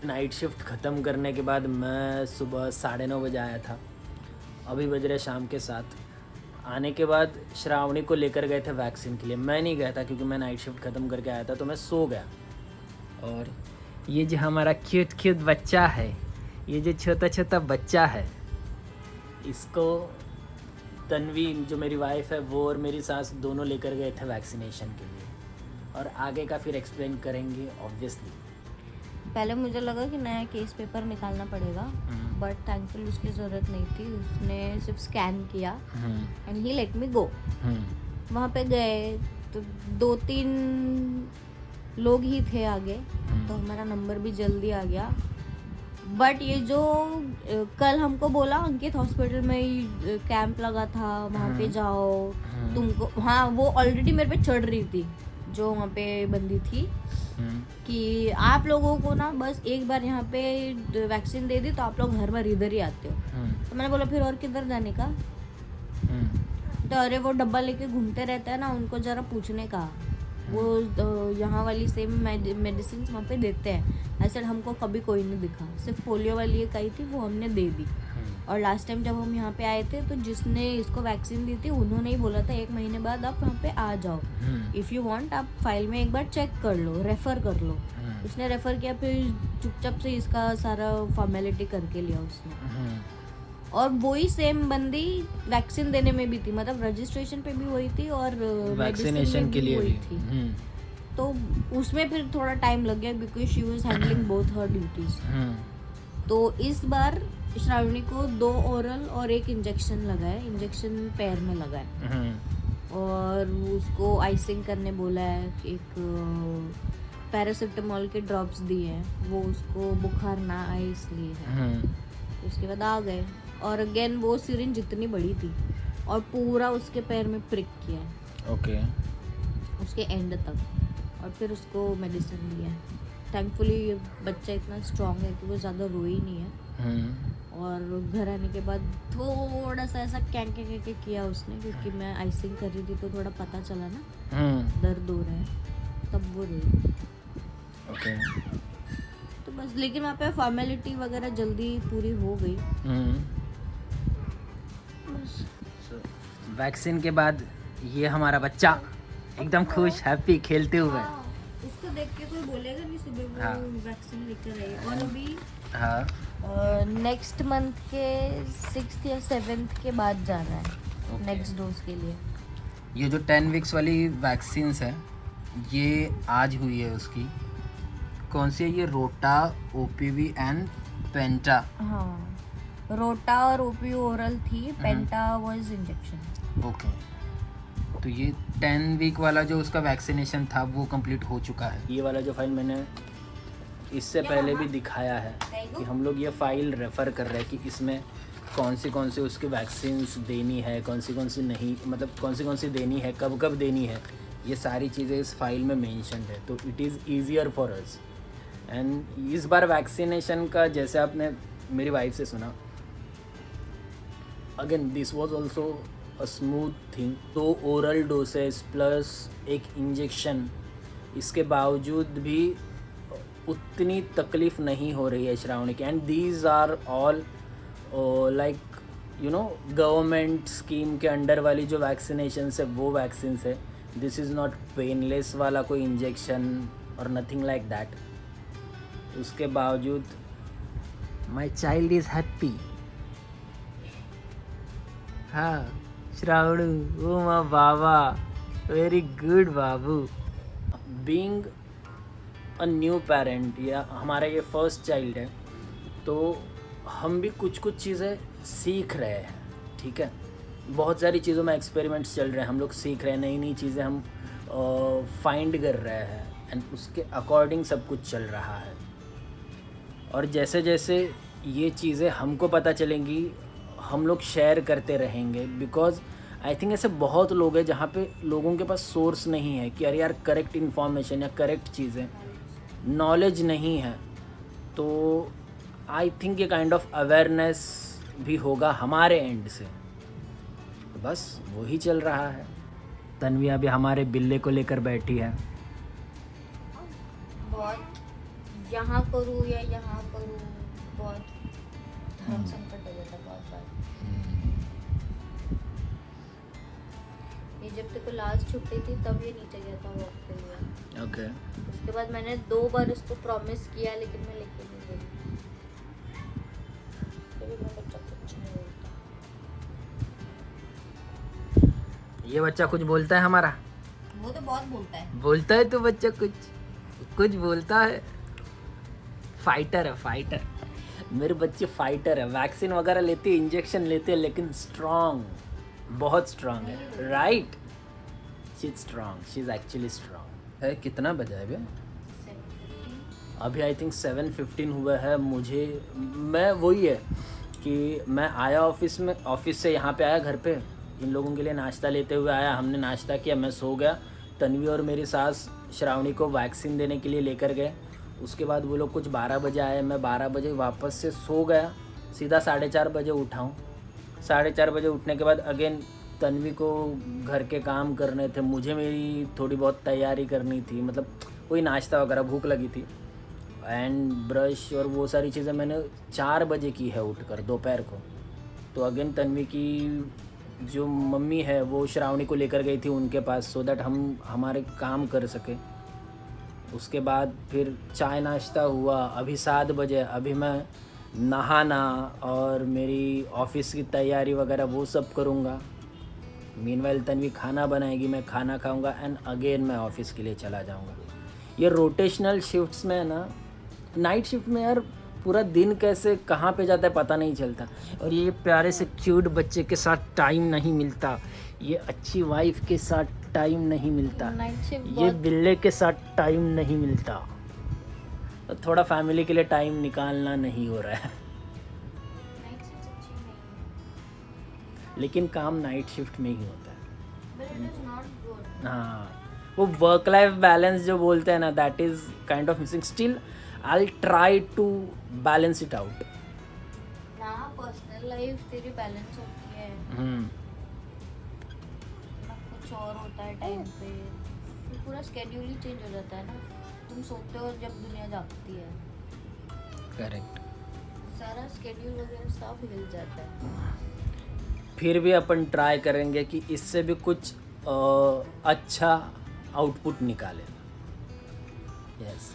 Night shift ख़त्म करने के बाद मैं सुबह 9:30 बजे आया था। अभी बज रहे शाम के 7। आने के बाद श्रावणी को लेकर गए थे वैक्सीन के लिए। मैं नहीं गया था क्योंकि मैं नाइट शिफ्ट ख़त्म करके आया था, तो मैं सो गया। और ये जो हमारा क्यूट बच्चा है, ये जो छोटा बच्चा है, इसको तन्वी जो मेरी वाइफ है वो और मेरी सास दोनों लेकर गए थे वैक्सीनेशन के लिए, और आगे का फिर एक्सप्लेन करेंगे ऑब्वियसली। पहले मुझे लगा कि नया केस पेपर निकालना पड़ेगा, बट थैंकफुल उसकी ज़रूरत नहीं थी। उसने सिर्फ स्कैन किया एंड ही लेट मी गो। वहाँ पे गए तो 2-3 लोग ही थे आगे, तो हमारा नंबर भी जल्दी आ गया। बट ये जो कल हमको बोला अंकित हॉस्पिटल में ही कैंप लगा था, वहाँ पे जाओ तुमको, हाँ वो ऑलरेडी मेरे पे चढ़ रही थी जो वहाँ पे बंदी थी कि आप लोगों को ना बस एक बार यहाँ पे वैक्सीन दे दी तो आप लोग हर बार इधर ही आते हो। तो मैंने बोला फिर और किधर जाने का। तो अरे वो डब्बा लेके घूमते रहते हैं ना, उनको जरा पूछने का, वो यहाँ वाली सेम मेडिसिन वहाँ पे देते हैं। ऐसे हमको कभी कोई नहीं दिखा, सिर्फ पोलियो वाली एक आई थी वो हमने दे दी। और लास्ट टाइम जब हम यहाँ पे आए थे तो जिसने इसको वैक्सीन दी थी उन्होंने ही बोला था 1 महीने बाद आप यहाँ पे आ जाओ, इफ़ यू वांट आप फाइल में एक बार चेक कर लो, रेफ़र कर लो। उसने रेफ़र किया, फिर चुपचाप से इसका सारा फॉर्मेलिटी करके लिया उसने। और वही सेम बंदी वैक्सीन देने में भी थी, मतलब रजिस्ट्रेशन पे भी वही थी और वैक्सीनेशन के लिए वही भी थी। तो उसमें फिर थोड़ा टाइम लग गया because she was handling both her duties. तो इस बार श्रावणी को 2 ओरल और 1 इंजेक्शन लगा है, इंजेक्शन पैर में लगा है। और उसको आइसिंग करने बोला है, एक पैरासिटामोल के ड्रॉप्स दिए हैं, वो उसको बुखार ना आए इसलिए है। उसके बाद आ गए और अगेन वो सिरिंज जितनी बड़ी थी और पूरा उसके पैर में प्रिक किया है, ओके, उसके एंड तक, और फिर उसको मेडिसिन दिया है। थैंकफुली बच्चा इतना स्ट्रांग है कि वो ज़्यादा रोई नहीं है। और घर आने के बाद थोड़ा सा ऐसा कैंके किया उसने, क्योंकि मैं आइसिंग कर रही थी तो थोड़ा पता चला ना दर्द हो रहा है, तब वो रोई। ओके। तो बस, लेकिन वहाँ पे फॉर्मेलिटी वगैरह जल्दी पूरी हो गई। वैक्सीन के बाद ये हमारा बच्चा एकदम खुश, हैप्पी, खेलते हुए। इसको देख के कोई बोलेगा नहीं सुबह वो हाँ। वैक्सीन लेकर आई। और अभी हाँ, नेक्स्ट मंथ के 6th या 7th के बाद जाना है Okay. नेक्स्ट डोज के लिए। ये जो 10 वीक्स वाली वैक्सीन्स है ये आज हुई है उसकी। कौन सी है ये? रोटा, ओपीवी एंड पेंटा। हाँ, रोटा और ओपी ओरल थी, पेंटा वाज इंजेक्शन। ओके, तो ये 10 वीक वाला जो उसका वैक्सीनेशन था वो कंप्लीट हो चुका है। ये वाला जो फाइल मैंने इससे पहले भी दिखाया है कि हम लोग ये फाइल रेफ़र कर रहे हैं कि इसमें कौन सी उसकी वैक्सीन्स देनी है, कौन सी नहीं, मतलब कौन सी देनी है, कब कब देनी है, ये सारी चीज़ें इस फाइल में मेंशन्ड है। तो it is easier for us. And इस बार वैक्सीनेशन का जैसे आपने मेरी वाइफ से सुना, again this was also a smooth thing. 2 oral doses plus 1 injection, इसके बावजूद भी उतनी तकलीफ़ नहीं हो रही है श्रावणी की। And these are all like you know government scheme के अंडर वाली जो वैक्सीनेशन है वो वैक्सीन है। दिस इज़ नॉट पेनलेस वाला कोई इंजेक्शन और नथिंग लाइक दैट। उसके बावजूद माई चाइल्ड इज़ हैप्पी। हाँ श्रावणू, ओ माँ बाबा, वेरी गुड बाबू। बीइंग अ न्यू पेरेंट, या हमारा ये फर्स्ट चाइल्ड है, तो हम भी कुछ चीज़ें सीख रहे हैं, ठीक है। बहुत सारी चीज़ों में एक्सपेरिमेंट्स चल रहे हैं, हम लोग सीख रहे हैं, नई चीज़ें हम फाइंड कर रहे हैं, एंड उसके अकॉर्डिंग सब कुछ चल रहा है। और जैसे जैसे ये चीज़ें हमको पता चलेंगी हम लोग शेयर करते रहेंगे, बिकॉज़ आई थिंक ऐसे बहुत लोग हैं जहाँ पे लोगों के पास सोर्स नहीं है कि अरे यार करेक्ट इन्फॉर्मेशन या करेक्ट चीज़ें, नॉलेज नहीं है। तो आई थिंक ये काइंड ऑफ अवेयरनेस भी होगा हमारे एंड से, तो बस वही चल रहा है। तन्वी अभी हमारे बिल्ले को लेकर बैठी है। बहुत यहाँ करूँ या यहाँ करूँ, बहुत धर्म संकट हो जाता बहुत बार। ये जब तक को लास्ट छुट्टी थी तब ये नीचे गया था वॉक के लिए। ओके। उसके बाद मैंने 2 बार इसको प्रॉमिस किया लेकिन मैं लेके नहीं गई। कभी मैं बच्चा कुछ नहीं बोलता। ये बच्चा कुछ बोलता है हमारा? वो तो बहुत बोलता है। बोलता है तो बच्चा कुछ बोलता है। फाइटर है, फाइटर। मेरे बच्चे फाइटर है, वैक्सीन वगैरह लेते हैं, इंजेक्शन लेते हैं, लेकिन स्ट्रांग, बहुत स्ट्रांग है। Right, she is strong, she is actually strong है। कितना बजा है भैया? अभी आई थिंक 7:15 हुआ है। मैं वही है कि मैं आया ऑफिस से यहाँ पे आया घर पे, इन लोगों के लिए नाश्ता लेते हुए आया। हमने नाश्ता किया, मैं सो गया। तन्वी और मेरी सास श्रावणी को वैक्सीन देने के लिए लेकर गए। उसके बाद वो लोग कुछ 12 बजे आए, मैं 12 बजे वापस से सो गया। सीधा 4:30 बजे उठा हूँ। 4:30 बजे उठने के बाद अगेन तन्वी को घर के काम करने थे, मुझे मेरी थोड़ी बहुत तैयारी करनी थी, मतलब कोई नाश्ता वगैरह, भूख लगी थी, एंड ब्रश और वो सारी चीज़ें मैंने 4 बजे की है उठकर दोपहर को। तो अगेन तन्वी की जो मम्मी है वो श्रावणी को लेकर गई थी उनके पास, सो दैट हम हमारे काम कर सके। उसके बाद फिर चाय नाश्ता हुआ। अभी 7 बजे, अभी मैं नहाना और मेरी ऑफिस की तैयारी वगैरह वो सब करूँगा। मीनवाइल तन्वी खाना बनाएगी, मैं खाना खाऊँगा, एंड अगेन मैं ऑफिस के लिए चला जाऊँगा। ये रोटेशनल शिफ्ट्स में ना, नाइट शिफ्ट में यार पूरा दिन कैसे कहाँ पे जाता है पता नहीं चलता। और ये प्यारे से क्यूट बच्चे के साथ टाइम नहीं मिलता, ये अच्छी वाइफ के साथ टाइम नहीं मिलता, ये बिल्ले के साथ टाइम नहीं मिलता। तो थोड़ा फैमिली के लिए टाइम निकालना नहीं हो रहा है। लेकिन काम नाइट शिफ्ट में ही होता है। हाँ, वो वर्क लाइफ बैलेंस जो बोलते हैं ना, that is kind of missing. Still I'll try to balance it out. ना पर्सनल लाइफ तेरी बैलेंस होती है, ना कुछ और होता है टाइम पे। तो पूरा स्केड्यूल ही चेंज हो जाता है ना। तुम सोते हो जब दुनिया जागती है। करेक्ट। सारा स्केड्यूल वगैरह सब हिल जाता है। फिर भी अपन ट्राई करेंगे कि इससे भी कुछ अच्छा आउटपुट निकालें। यस।